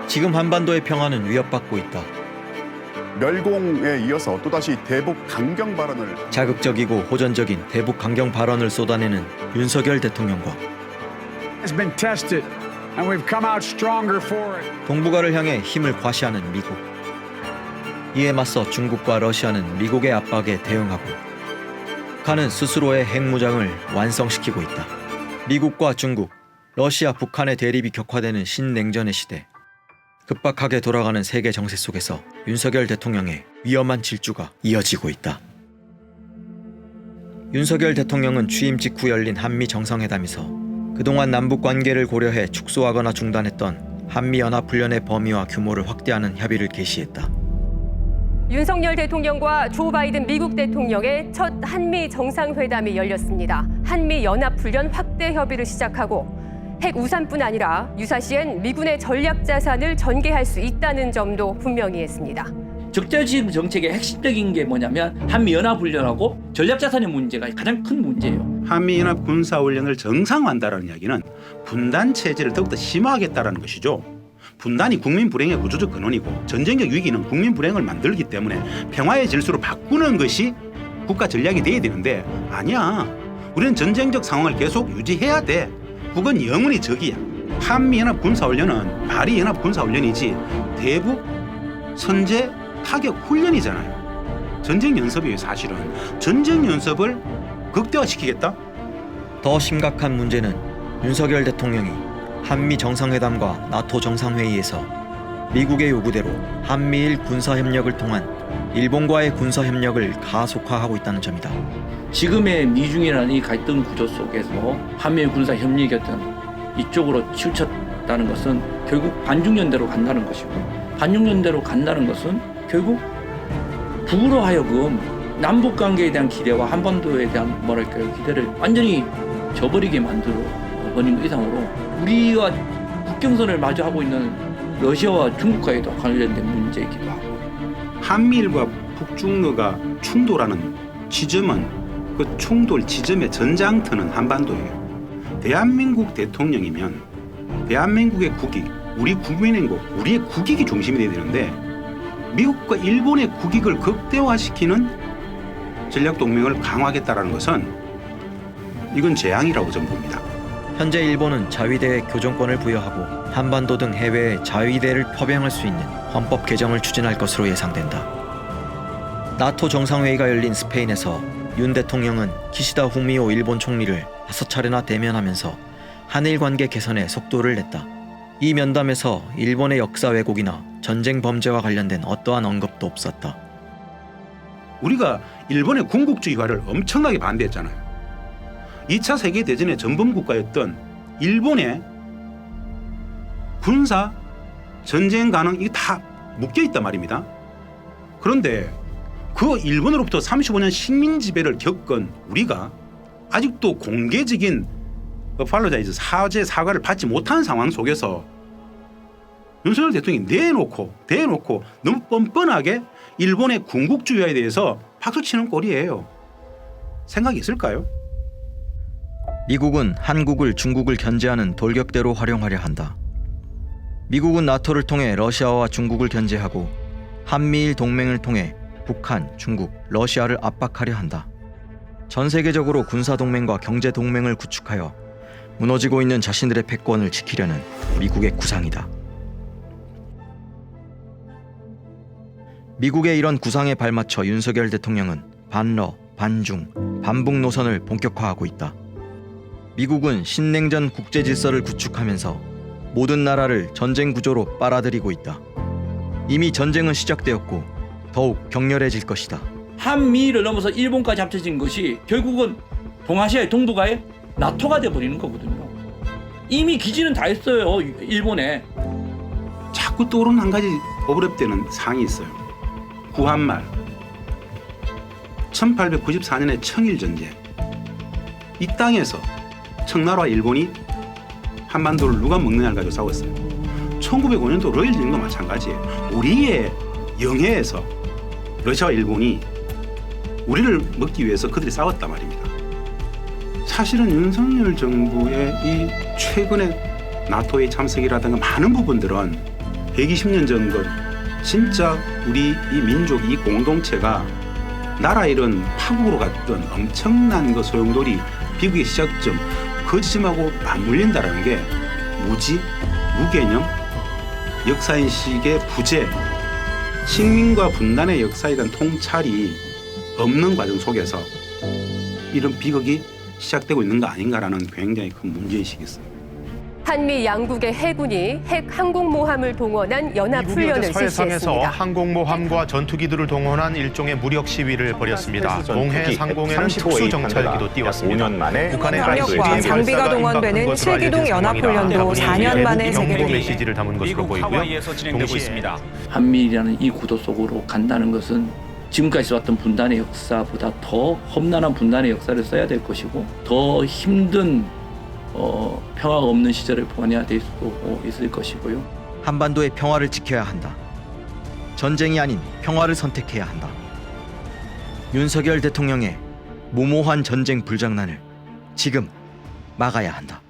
지금 한반도의 평화는 위협받고 있다. 멸공에 이어서 또다시 대북 강경 발언을 자극적이고 호전적인 대북 강경 발언을 쏟아내는 윤석열 대통령과 has been tested and we've come out stronger for it. 동북아를 향해 힘을 과시하는 미국. 이에 맞서 중국과 러시아는 미국의 압박에 대응하고 북한은 스스로의 핵무장을 완성시키고 있다. 미국과 중국, 러시아, 북한의 대립이 격화되는 신냉전의 시대. 급박하게 돌아가는 세계 정세 속에서 윤석열 대통령의 위험한 질주가 이어지고 있다. 윤석열 대통령은 취임 직후 열린 한미 정상회담에서 그동안 남북 관계를 고려해 축소하거나 중단했던 한미연합훈련의 범위와 규모를 확대하는 협의를 개시했다. 윤석열 대통령과 조 바이든 미국 대통령의 첫 한미 정상회담이 열렸습니다. 한미연합훈련 확대 협의를 시작하고 핵 우산뿐 아니라 유사시엔 미군의 전략 자산을 전개할 수 있다는 점도 분명히 했습니다. 적대지금 정책의 핵심적인 게 뭐냐면 한미연합훈련하고 전략자산의 문제가 가장 큰 문제예요. 한미연합 군사훈련을 정상화한다는 이야기는 분단 체제를 더욱더 심화하겠다는 것이죠. 분단이 국민 불행의 구조적 근원이고 전쟁적 위기는 국민 불행을 만들기 때문에 평화의 질서로 바꾸는 것이 국가 전략이 돼야 되는데 아니야. 우리는 전쟁적 상황을 계속 유지해야 돼. 북은 영원히 적이야. 한미연합 군사훈련은 말이 연합 군사훈련이지 대북 선제 타격 훈련이잖아요. 전쟁 연습이에요. 사실은 전쟁 연습을 극대화시키겠다. 더 심각한 문제는 윤석열 대통령이 한미 정상회담과 나토 정상회의에서 미국의 요구대로 한미일 군사협력을 통한 일본과의 군사협력을 가속화하고 있다는 점이다. 지금의 미중이라는 이 갈등 구조 속에서 한미일 군사협력이 어떤 이쪽으로 치우쳤다는 것은 결국 반중연대로 간다는 것이고 반중연대로 간다는 것은 결국 북으로 하여금 남북관계에 대한 기대와 한반도에 대한 기대를 완전히 저버리게 만들어 버린 이상으로 우리가 국경선을 마주하고 있는 러시아와 중국과에도 관련된 문제이기도 하고 한미일과 북중러가 충돌하는 지점은 그 충돌 지점의 전장터는 한반도예요. 대한민국 대통령이면 대한민국의 국익, 우리 국민행복, 우리의 국익이 중심이 돼야 되는데 미국과 일본의 국익을 극대화시키는 전략동맹을 강화하겠다는 것은 이건 재앙이라고 저는 봅니다. 현재 일본은 자위대에 교정권을 부여하고 한반도 등 해외에 자위대를 표병할 수 있는 헌법 개정을 추진할 것으로 예상된다. 나토 정상회의가 열린 스페인에서 윤 대통령은 기시다 후미오 일본 총리를 5차례나 대면하면서 한일 관계 개선에 속도를 냈다. 이 면담에서 일본의 역사 왜곡이나 전쟁 범죄와 관련된 어떠한 언급도 없었다. 우리가 일본의 군국주의화를 엄청나게 반대했잖아요. 2차 세계대전의 전범국가였던 일본의 군사, 전쟁 가능 이게 다 묶여있단 말입니다. 그런데 그 일본으로부터 35년 식민 지배를 겪은 우리가 아직도 공개적인 팔로자이즈 사죄 사과를 받지 못한 상황 속에서 윤석열 대통령이 대놓고 너무 뻔뻔하게 일본의 군국주의화에 대해서 박수치는 꼴이에요. 생각이 있을까요? 미국은 한국을 중국을 견제하는 돌격대로 활용하려 한다. 미국은 나토를 통해 러시아와 중국을 견제하고 한미일 동맹을 통해 북한, 중국, 러시아를 압박하려 한다. 전 세계적으로 군사동맹과 경제동맹을 구축하여 무너지고 있는 자신들의 패권을 지키려는 미국의 구상이다. 미국의 이런 구상에 발맞춰 윤석열 대통령은 반러, 반중, 반북 노선을 본격화하고 있다. 미국은 신냉전 국제질서를 구축하면서 모든 나라를 전쟁 구조로 빨아들이고 있다. 이미 전쟁은 시작되었고 더욱 격렬해질 것이다. 한미를 넘어서 일본까지 합쳐진 것이 결국은 동아시아의 동북아의 나토가 돼버리는 거거든요. 이미 기지는 다 했어요. 일본에. 자꾸 떠오르는 한 가지 어렵다는 사항이 있어요. 구한말 1894년의 청일전쟁. 이 땅에서 청나라와 일본이 한반도를 누가 먹느냐를 가지고 싸웠어요. 1905년도 러일전쟁도 마찬가지예요. 우리의 영해에서 러시아와 일본이 우리를 먹기 위해서 그들이 싸웠단 말입니다. 사실은 윤석열 정부의 이 최근의 나토의 참석이라든가 많은 부분들은 120년 전 것 진짜 우리 이 민족 이 공동체가 나라 잃은 파국으로 갔던 엄청난 그 소용돌이 비극의 시작점 그 지점하고 맞물린다는 게 무지, 무개념, 역사인식의 부재, 식민과 분단의 역사에 대한 통찰이 없는 과정 속에서 이런 비극이 시작되고 있는 거 아닌가라는 굉장히 큰 문제의식이 있습니다. 한미 양국의 해군이 핵 항공모함을 동원한 연합 미국이 훈련을 어제 서해상에서 실시했습니다. 항공모함과 전투기들을 동원한 일종의 무력 시위를 벌였습니다. 동해 상공에는 특수 정찰기도 띄웠습니다. 북한의 병력과 장비가 동원되는 7기동 연합훈련도 4년 만에 경고 재개됩니다. 메시지를 담은 것으로 보이고요. 동시에 한미라는 이 구도 속으로 간다는 것은 지금까지 왔던 분단의 역사보다 더 험난한 분단의 역사를 써야 될 것이고 더 힘든 평화가 없는 시절을 보내야 될 수도 있을 것이고요. 한반도의 평화를 지켜야 한다. 전쟁이 아닌 평화를 선택해야 한다. 윤석열 대통령의 무모한 전쟁 불장난을 지금 막아야 한다.